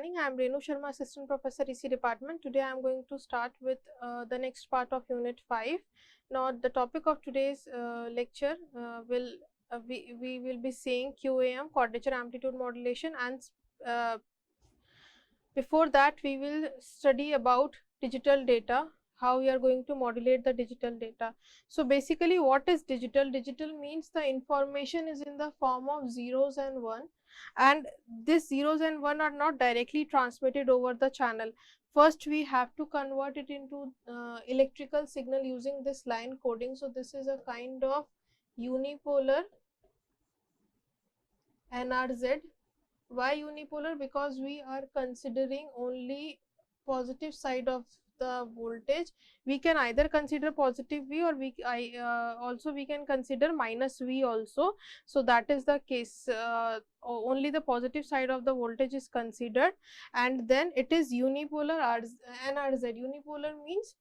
morning. I am Renu Sharma, Assistant Professor, EC Department. Today I am going to start with the next part of Unit 5. Now, the topic of today's lecture we will be seeing QAM, Quadrature Amplitude Modulation, and before that we will study about digital data, how we are going to modulate the digital data. So, basically what is digital? Digital means the information is in the form of zeros and 1, and these zeros and 1 are not directly transmitted over the channel. First we have to convert it into electrical signal using this line coding. So, this is a kind of unipolar NRZ. Why unipolar? Because we are considering only positive side of the voltage. We can either consider positive V, or also we can consider minus V also. So, that is the case, only the positive side of the voltage is considered, and then it is unipolar NRZ. Unipolar means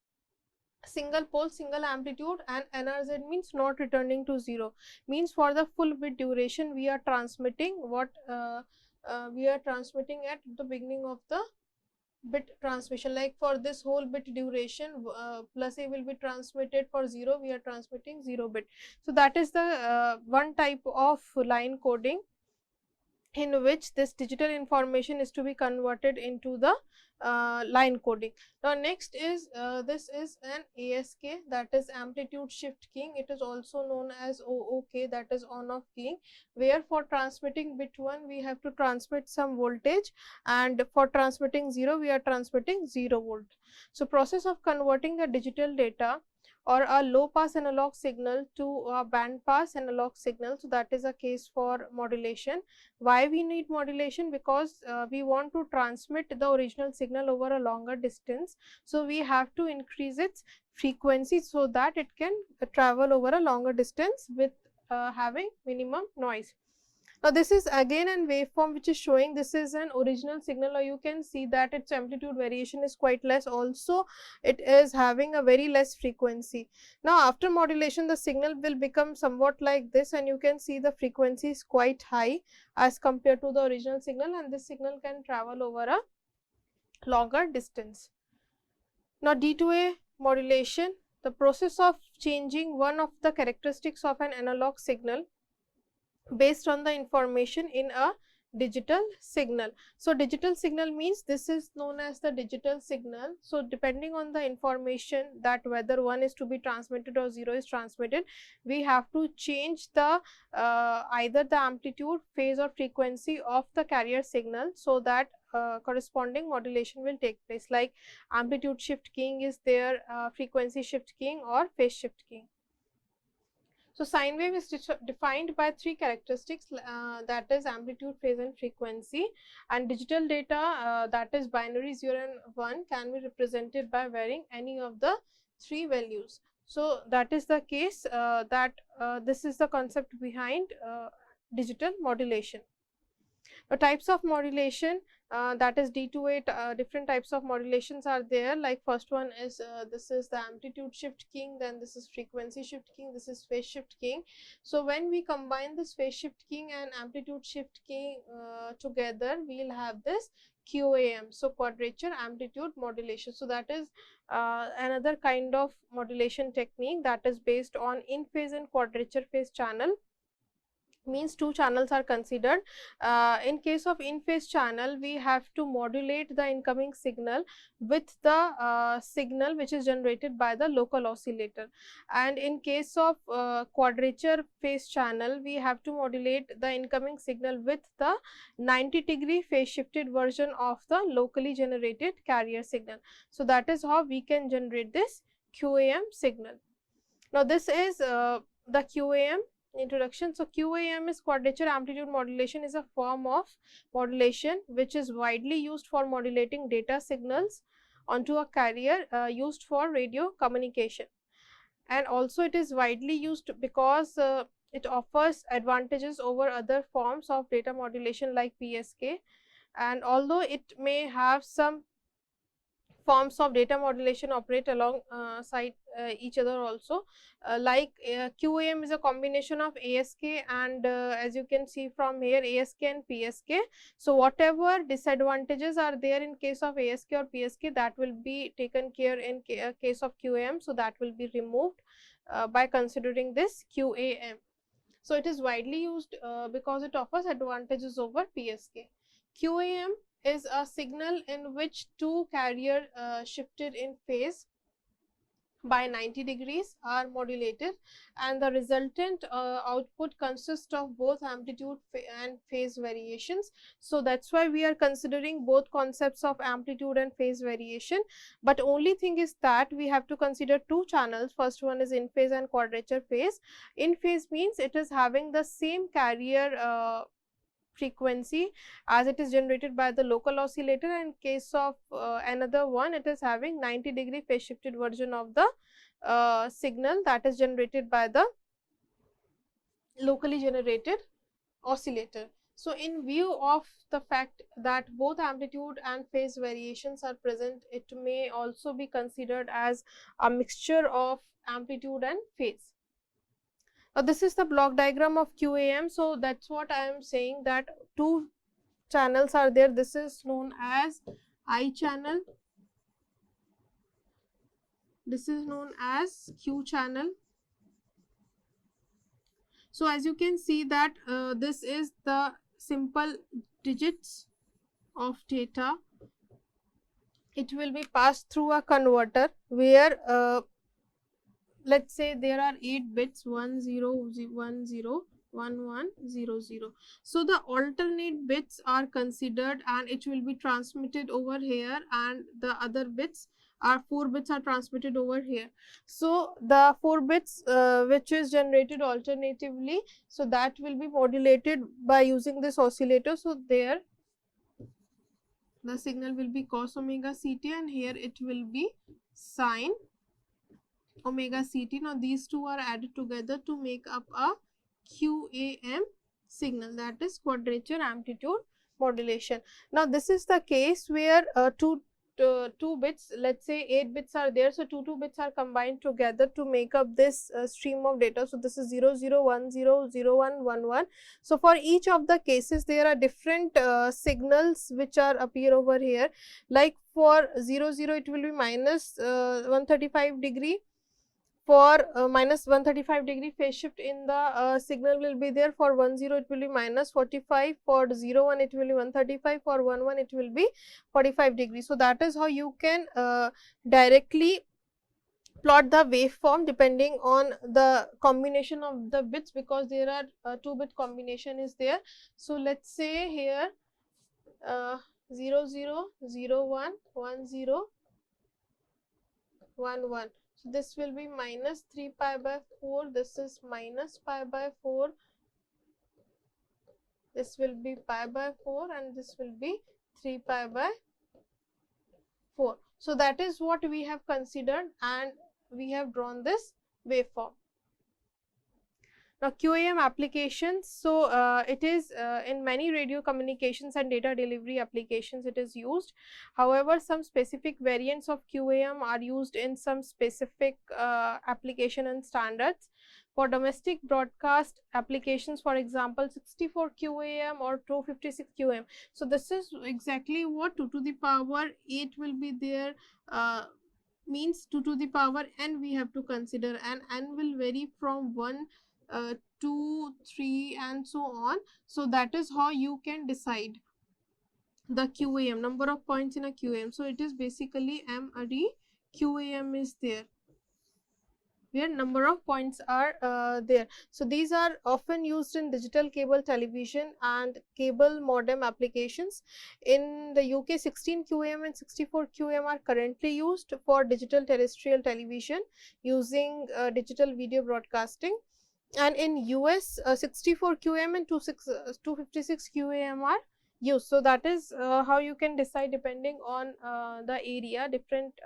single pole, single amplitude, and NRZ means not returning to 0, means for the full bit duration we are transmitting what we are transmitting at the beginning of the bit transmission. Like for this whole bit duration, plus A will be transmitted, for 0 we are transmitting 0 bit. So, that is the one type of line coding in which this digital information is to be converted into the line coding. Now, next is this is an ASK, that is amplitude shift keying. It is also known as OOK, that is on off keying, where for transmitting bit 1 we have to transmit some voltage, and for transmitting 0 we are transmitting 0 volt. So, process of converting the digital data or a low pass analog signal to a band pass analog signal. So, that is a case for modulation. Why we need modulation? Because we want to transmit the original signal over a longer distance. So, we have to increase its frequency so that it can travel over a longer distance with having minimum noise. Now, this is again an waveform which is showing this is an original signal, or you can see that its amplitude variation is quite less. Also, it is having a very less frequency. Now, after modulation the signal will become somewhat like this, and you can see the frequency is quite high as compared to the original signal, and this signal can travel over a longer distance. Now, D2a modulation, the process of changing one of the characteristics of an analog signal based on the information in a digital signal. So, digital signal means this is known as the digital signal. So, depending on the information that whether 1 is to be transmitted or 0 is transmitted, we have to change the either the amplitude, phase or frequency of the carrier signal, so that corresponding modulation will take place. Like amplitude shift keying is there, frequency shift keying or phase shift keying. So, sine wave is defined by 3 characteristics, that is amplitude, phase and frequency, and digital data that is binary 0 and 1 can be represented by varying any of the 3 values. So, that is the case that this is the concept behind digital modulation. Now, types of modulation, that is D2a, different types of modulations are there. Like first one is this is the amplitude shift keying, then this is frequency shift keying, this is phase shift keying. So, when we combine this phase shift keying and amplitude shift keying together, we will have this QAM, so quadrature amplitude modulation. So, that is another kind of modulation technique that is based on in phase and quadrature phase channel. Means 2 channels are considered. In case of in phase channel, we have to modulate the incoming signal with the signal which is generated by the local oscillator, and in case of quadrature phase channel, we have to modulate the incoming signal with the 90-degree phase shifted version of the locally generated carrier signal. So, that is how we can generate this QAM signal. Now, this is the QAM introduction. So, QAM is quadrature amplitude modulation, is a form of modulation which is widely used for modulating data signals onto a carrier used for radio communication, and also it is widely used because it offers advantages over other forms of data modulation like PSK, and although it may have some forms of data modulation operate alongside each other also. QAM is a combination of ASK and as you can see from here, ASK and PSK. So whatever disadvantages are there in case of ASK or PSK, that will be taken care in case of QAM. So that will be removed by considering this QAM. So it is widely used because it offers advantages over PSK. QAM is a signal in which two carrier shifted in phase by 90 degrees are modulated, and the resultant output consists of both amplitude and phase variations. So that's why we are considering both concepts of amplitude and phase variation. But only thing is that we have to consider two channels. First one is in phase and quadrature phase. In phase means it is having the same carrier frequency as it is generated by the local oscillator, and in case of another one, it is having 90-degree phase shifted version of the signal that is generated by the locally generated oscillator. So in view of the fact that both amplitude and phase variations are present, it may also be considered as a mixture of amplitude and phase. This is the block diagram of QAM. So that's what I am saying, that two channels are there. This is known as I channel, this is known as Q channel. So as you can see that this is the simple digits of data. It will be passed through a converter where let's say there are 8 bits, 10 10 11 00. So the alternate bits are considered and it will be transmitted over here, and the other bits are 4 bits are transmitted over here. So the 4 bits which is generated alternatively, so that will be modulated by using this oscillator. So there the signal will be cos omega ct and here it will be sin omega ct. Now these two are added together to make up a QAM signal, that is quadrature amplitude modulation. Now this is the case where two bits, let's say 8 bits are there, so two bits are combined together to make up this stream of data. So this is 00 10 01 11. So for each of the cases there are different signals which are appear over here. Like for 00 it will be minus 135 degree. For minus 135 degree phase shift in the signal will be there. For 10 it will be minus 45, for 01 it will be 135, for 11 it will be 45 degrees. So that is how you can directly plot the waveform depending on the combination of the bits, because there are 2-bit combination is there. So let's say here 00 01 10 11. So this will be minus 3 pi by 4, this is minus pi by 4, this will be pi by 4 and this will be 3 pi by 4. So that is what we have considered and we have drawn this waveform. Now QAM applications, so it is in many radio communications and data delivery applications it is used. However, some specific variants of QAM are used in some specific application and standards. For domestic broadcast applications, for example 64 QAM or 256 QAM. So this is exactly what 2 to the power 8 will be there, means 2 to the power n we have to consider, and n will vary from 1 2 3 and so on. So that is how you can decide the QAM, number of points in a QAM. So it is basically MAD QAM is there where number of points are there. So these are often used in digital cable television and cable modem applications. In the UK 16 QAM and 64 QAM are currently used for digital terrestrial television using digital video broadcasting. And in US 64 QAM and 256 QAM are used. So that is how you can decide depending on the area, different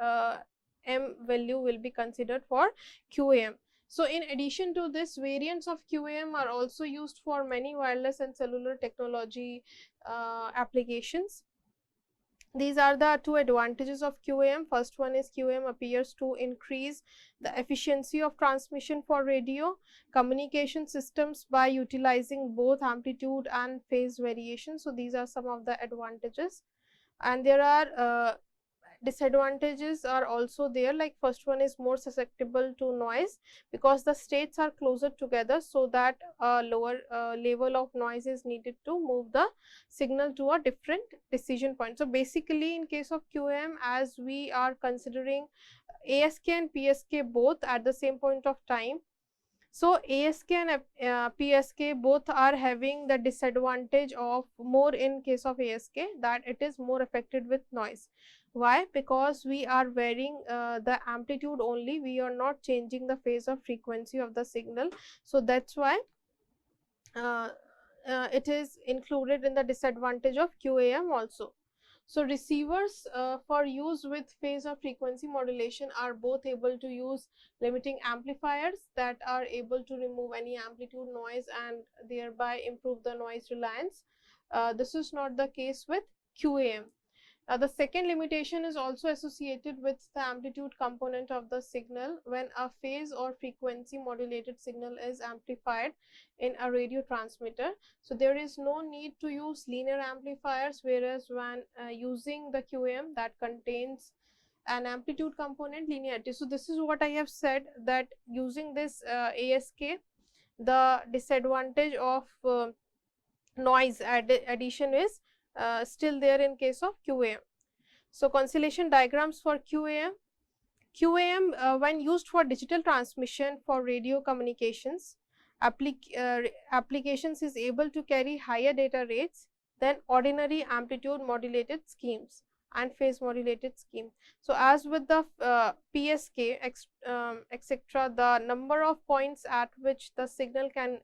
M value will be considered for QAM. So in addition to this, variants of QAM are also used for many wireless and cellular technology applications. These are the two advantages of QAM. First one is QAM appears to increase the efficiency of transmission for radio communication systems by utilizing both amplitude and phase variation. So, these are some of the advantages, and there are disadvantages are also there. Like first one is more susceptible to noise because the states are closer together, so that a lower level of noise is needed to move the signal to a different decision point. So, basically in case of QAM, as we are considering ASK and PSK both at the same point of time, so ASK and PSK both are having the disadvantage of more in case of ASK, that it is more affected with noise. Why? Because we are varying the amplitude only, we are not changing the phase of frequency of the signal. So, that is why it is included in the disadvantage of QAM also. So, receivers for use with phase or frequency modulation are both able to use limiting amplifiers that are able to remove any amplitude noise and thereby improve the noise reliance. This is not the case with QAM. The second limitation is also associated with the amplitude component of the signal. When a phase or frequency modulated signal is amplified in a radio transmitter, so there is no need to use linear amplifiers, whereas when using the QAM that contains an amplitude component, linearity. So, this is what I have said, that using this ASK, the disadvantage of noise addition is still there in case of QAM. So, Constellation diagrams for QAM. QAM when used for digital transmission for radio communications applications is able to carry higher data rates than ordinary amplitude modulated schemes and phase modulated scheme. So, as with the PSK etc., the number of points at which the signal can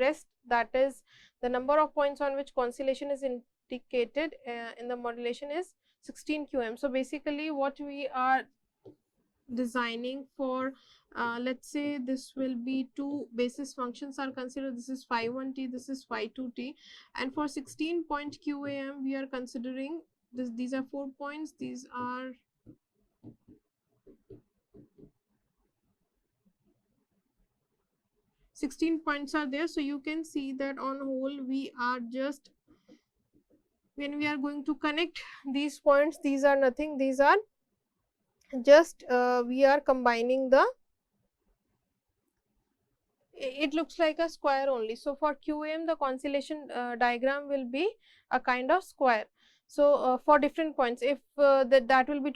rest, that is the number of points on which constellation is indicated in the modulation, is 16 QM. So, basically what we are designing for, let us say this will be two basis functions are considered, this is phi 1t, this is phi 2t, and for 16 point QAM we are considering this, these are 4 points, these are 16 points are there. So, you can see that on whole we are just, when we are going to connect these points, these are nothing, these are just we are combining the, it looks like a square only. So, for QAM the constellation diagram will be a kind of square. So, for different points, if that will be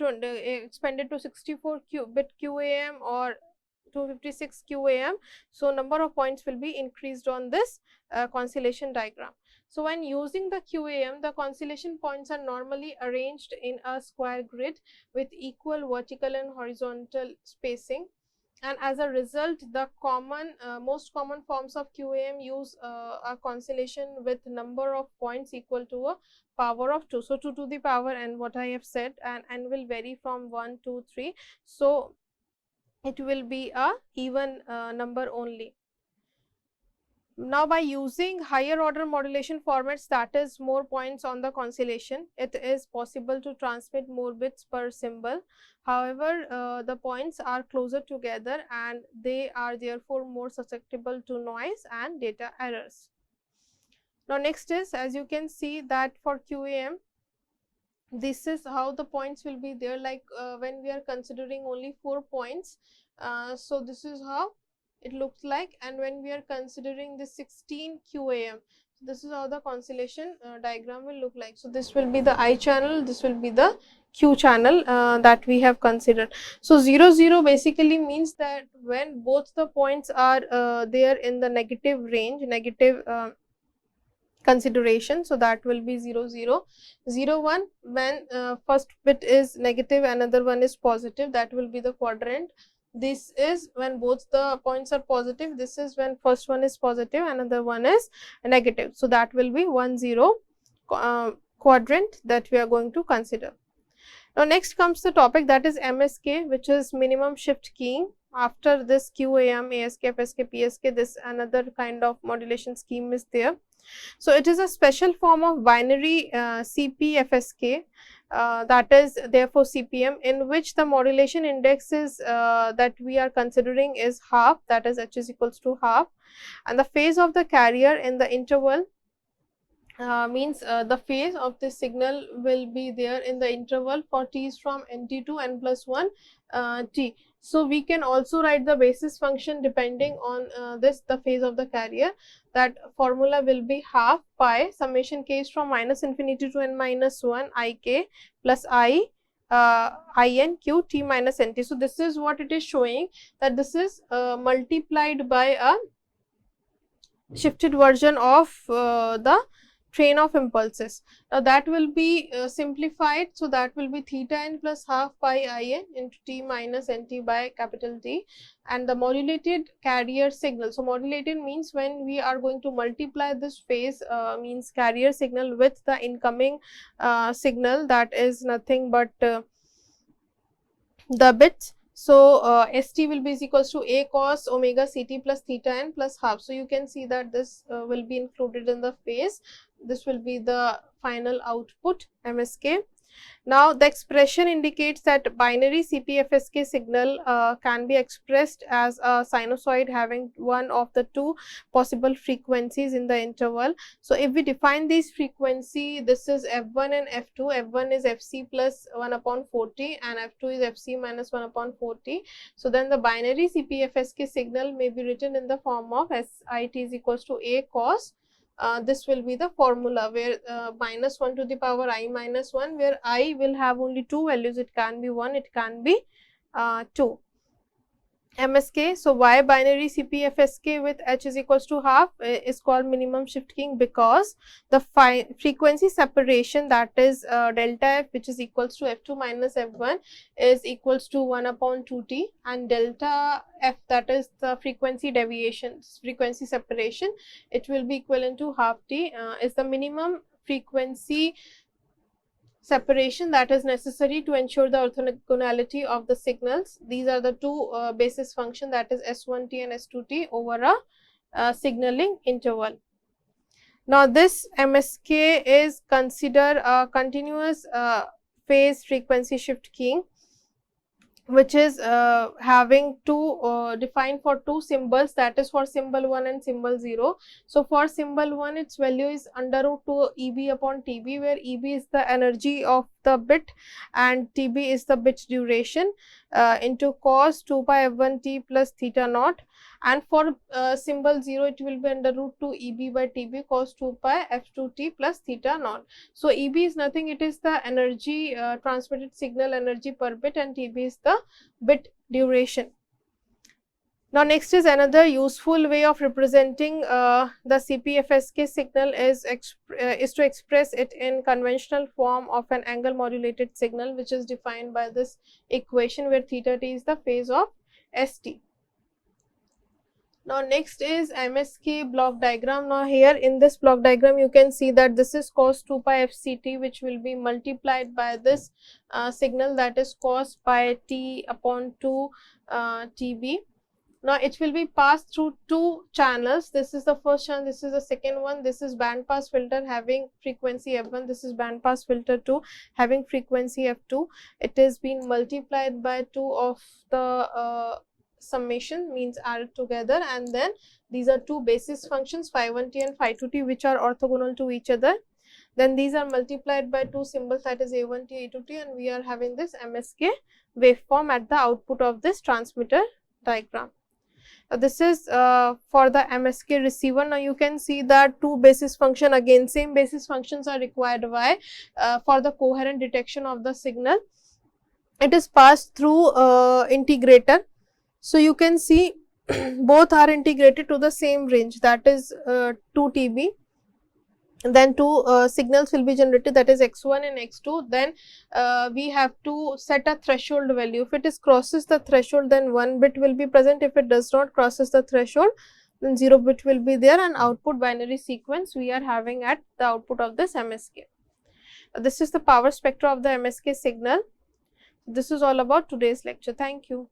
expanded to 64 bit QAM or 256 QAM. So, number of points will be increased on this constellation diagram. So, when using the QAM, the constellation points are normally arranged in a square grid with equal vertical and horizontal spacing, and as a result the most common forms of QAM use a constellation with number of points equal to a power of 2. So, 2 to the power n, what I have said, and n will vary from 1, 2, 3. So, it will be a even number only. Now, by using higher order modulation formats, that is more points on the constellation, it is possible to transmit more bits per symbol. However, the points are closer together and they are therefore more susceptible to noise and data errors. Now, next is, as you can see that for QAM, this is how the points will be there, like when we are considering only 4 points. So, this is how it looks like, and when we are considering the 16 QAM, this is how the constellation diagram will look like. So, this will be the I channel, this will be the Q channel that we have considered. So, 0 0 basically means that when both the points are there in the negative range, negative consideration. So, that will be 0 0. 0 1 when first bit is negative, another one is positive, that will be the quadrant. This is when both the points are positive, this is when first one is positive, another one is negative. So, that will be 1 0 quadrant that we are going to consider. Now, next comes the topic, that is MSK, which is minimum shift keying. After this QAM, ASK, FSK, PSK, this another kind of modulation scheme is there. So, it is a special form of binary CPFSK, that is therefore CPM, in which the modulation index is that we are considering is half, that is H is equals to half, and the phase of the carrier in the interval means the phase of this signal will be there in the interval for t is from nt to n plus 1 t. So, we can also write the basis function depending on this, the phase of the carrier. That formula will be half pi summation k is from minus infinity to n minus 1 I k plus I in q t minus nt. So, this is what it is showing, that this is multiplied by a shifted version of the train of impulses. Now, that will be simplified. So, that will be theta n plus half pi I n into t minus n t by capital T, and the modulated carrier signal. So, modulated means when we are going to multiply this phase means carrier signal with the incoming signal, that is nothing but the bits. So, ST will be is equals to A cos omega CT plus theta n plus half. So, you can see that this will be included in the phase. This will be the final output MSK. Now, the expression indicates that binary CPFSK signal can be expressed as a sinusoid having one of the two possible frequencies in the interval. So, if we define these frequency, this is F1 and F2. F1 is Fc plus 1 upon 40 and F2 is Fc minus 1 upon 40. So, then the binary CPFSK signal may be written in the form of SIT is equals to A cos. This will be the formula where minus 1 to the power I minus 1, where I will have only two values, it can be 1, it can be 2. MSK. So, why binary CPFSK with H is equals to half is called minimum shift keying, because the frequency separation, that is delta F, which is equals to F2 minus F1 is equals to 1 upon 2t, and delta F, that is the frequency deviation, frequency separation, it will be equivalent to half t, is the minimum frequency separation that is necessary to ensure the orthogonality of the signals. These are the two basis function, that is S1t and S2t over a signaling interval. Now, this MSK is considered a continuous phase frequency shift keying, which is having two defined for two symbols, that is for symbol 1 and symbol 0. So, for symbol 1 its value is under root 2 EB upon TB, where EB is the energy of the bit and TB is the bit duration into cos 2 pi F1 t plus theta naught, and for symbol 0 it will be under root 2 EB by TB cos 2 pi F2 t plus theta naught. So, EB is nothing, it is the energy transmitted signal energy per bit, and TB is the bit duration. Now, next is another useful way of representing the CPFSK signal is to express it in conventional form of an angle modulated signal, which is defined by this equation where theta t is the phase of ST. Now, next is MSK block diagram. Now, here in this block diagram you can see that this is cos 2 pi FCT, which will be multiplied by this signal, that is cos pi t upon 2 TB. Now, it will be passed through two channels. This is the first channel, this is the second one. This is band pass filter having frequency F1, this is band pass filter 2 having frequency F2. It is being multiplied by 2 of the summation, means added together, and then these are two basis functions phi 1t and phi 2t, which are orthogonal to each other. Then these are multiplied by two symbols, that is A1t, A2t, and we are having this MSK waveform at the output of this transmitter diagram. This is for the MSK receiver. Now, you can see that two basis function, again same basis functions are required. Why? For the coherent detection of the signal, it is passed through integrator. So, you can see both are integrated to the same range, that is 2 TB. Then two signals will be generated, that is x1 and x2. Then we have to set a threshold value. If it is crosses the threshold, then 1 bit will be present. If it does not crosses the threshold, then 0 bit will be there, and output binary sequence we are having at the output of this MSK. This is the power spectra of the MSK signal. This is all about today's lecture. Thank you.